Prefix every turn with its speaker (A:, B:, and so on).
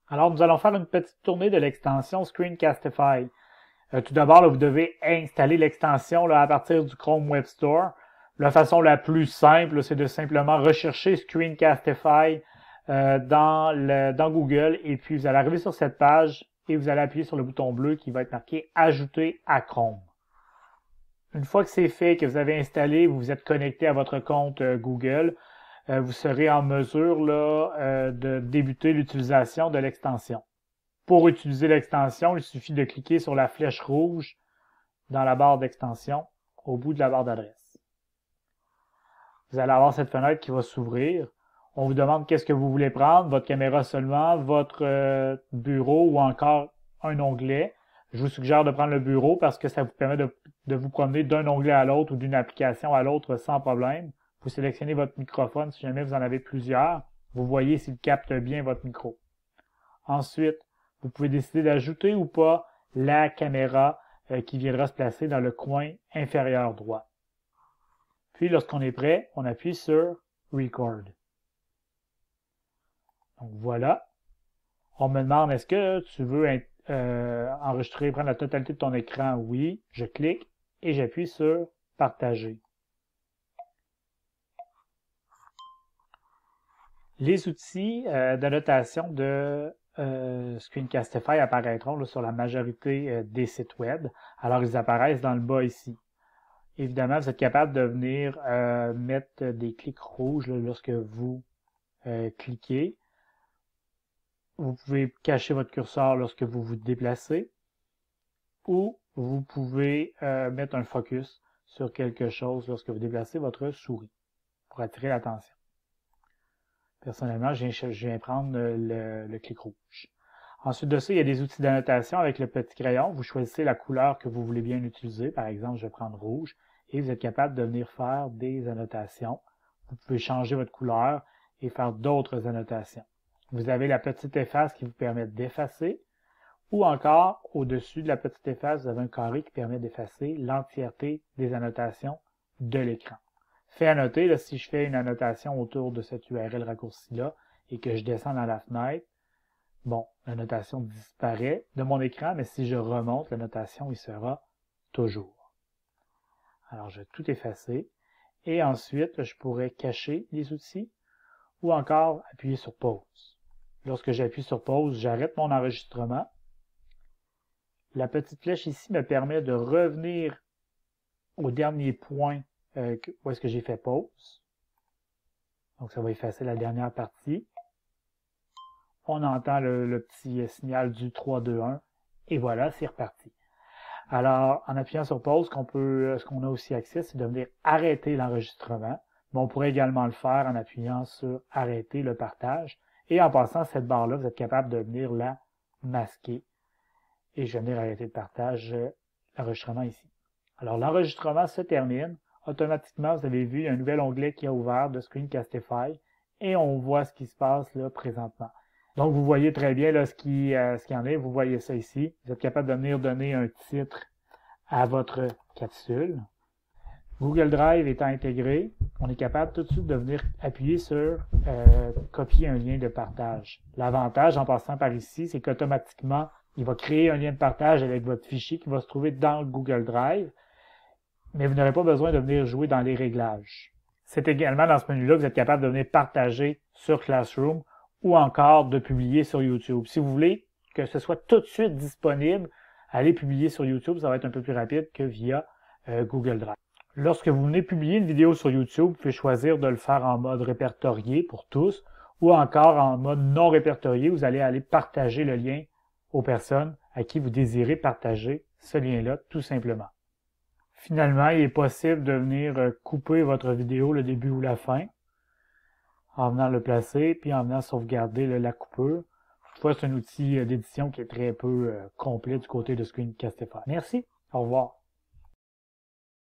A: Alors, nous allons faire une petite tournée de l'extension Screencastify. Tout d'abord, vous devez installer l'extension à partir du Chrome Web Store. La façon la plus simple, c'est de simplement rechercher Screencastify dans Google et puis vous allez arriver sur cette page et vous allez appuyer sur le bouton bleu qui va être marqué « Ajouter à Chrome ». Une fois que c'est fait, que vous avez installé, vous êtes connecté à votre compte Google, vous serez en mesure de débuter l'utilisation de l'extension. Pour utiliser l'extension, il suffit de cliquer sur la flèche rouge dans la barre d'extension au bout de la barre d'adresse. Vous allez avoir cette fenêtre qui va s'ouvrir. On vous demande qu'est-ce que vous voulez prendre, votre caméra seulement, votre bureau ou encore un onglet. Je vous suggère de prendre le bureau parce que ça vous permet de vous promener d'un onglet à l'autre ou d'une application à l'autre sans problème. Vous sélectionnez votre microphone si jamais vous en avez plusieurs. Vous voyez s'il capte bien votre micro. Ensuite, vous pouvez décider d'ajouter ou pas la caméra qui viendra se placer dans le coin inférieur droit. Puis, lorsqu'on est prêt, on appuie sur Record. Donc voilà. On me demande, est-ce que tu veux enregistrer, prendre la totalité de ton écran? Oui. Je clique et j'appuie sur Partager. Les outils d'annotation de Screencastify apparaîtront sur la majorité des sites web. Alors, ils apparaissent dans le bas ici. Évidemment, vous êtes capable de venir mettre des clics rouges lorsque vous cliquez. Vous pouvez cacher votre curseur lorsque vous vous déplacez ou vous pouvez mettre un focus sur quelque chose lorsque vous déplacez votre souris pour attirer l'attention. Personnellement, je viens prendre le clic rouge. Ensuite de ça, il y a des outils d'annotation avec le petit crayon. Vous choisissez la couleur que vous voulez bien utiliser. Par exemple, je vais prendre rouge. Et vous êtes capable de venir faire des annotations. Vous pouvez changer votre couleur et faire d'autres annotations. Vous avez la petite efface qui vous permet d'effacer. Ou encore, au-dessus de la petite efface, vous avez un carré qui permet d'effacer l'entièreté des annotations de l'écran. Fait à noter, là, si je fais une annotation autour de cette URL raccourci-là et que je descends dans la fenêtre, bon, l'annotation disparaît de mon écran, mais si je remonte, l'annotation, il sera toujours. Alors, je vais tout effacer. Et ensuite, je pourrais cacher les outils ou encore appuyer sur pause. Lorsque j'appuie sur pause, j'arrête mon enregistrement. La petite flèche ici me permet de revenir au dernier point où est-ce que j'ai fait pause. Donc, ça va effacer la dernière partie. On entend le petit signal du 3, 2, 1 et voilà, c'est reparti. Alors, en appuyant sur pause, ce qu'on a aussi accès, c'est de venir arrêter l'enregistrement. Mais on pourrait également le faire en appuyant sur arrêter le partage. Et en passant cette barre-là, vous êtes capable de venir la masquer. Et je vais venir arrêter le partage, l'enregistrement ici. Alors, l'enregistrement se termine. Automatiquement, vous avez vu un nouvel onglet qui a ouvert de Screencastify et on voit ce qui se passe là présentement. Donc, vous voyez très bien là, ce qu'il y en est. Vous voyez ça ici. Vous êtes capable de venir donner un titre à votre capsule. Google Drive étant intégré, on est capable tout de suite de venir appuyer sur copier un lien de partage. L'avantage en passant par ici, c'est qu'automatiquement, il va créer un lien de partage avec votre fichier qui va se trouver dans le Google Drive. Mais vous n'aurez pas besoin de venir jouer dans les réglages. C'est également dans ce menu-là que vous êtes capable de venir partager sur Classroom ou encore de publier sur YouTube. Si vous voulez que ce soit tout de suite disponible, allez publier sur YouTube, ça va être un peu plus rapide que via Google Drive. Lorsque vous venez publier une vidéo sur YouTube, vous pouvez choisir de le faire en mode répertorié pour tous ou encore en mode non répertorié, vous allez aller partager le lien aux personnes à qui vous désirez partager ce lien-là tout simplement. Finalement, il est possible de venir couper votre vidéo, le début ou la fin, en venant le placer, puis en venant sauvegarder la coupure. Toutefois, c'est un outil d'édition qui est très peu complet du côté de Screencastify. Merci, au revoir.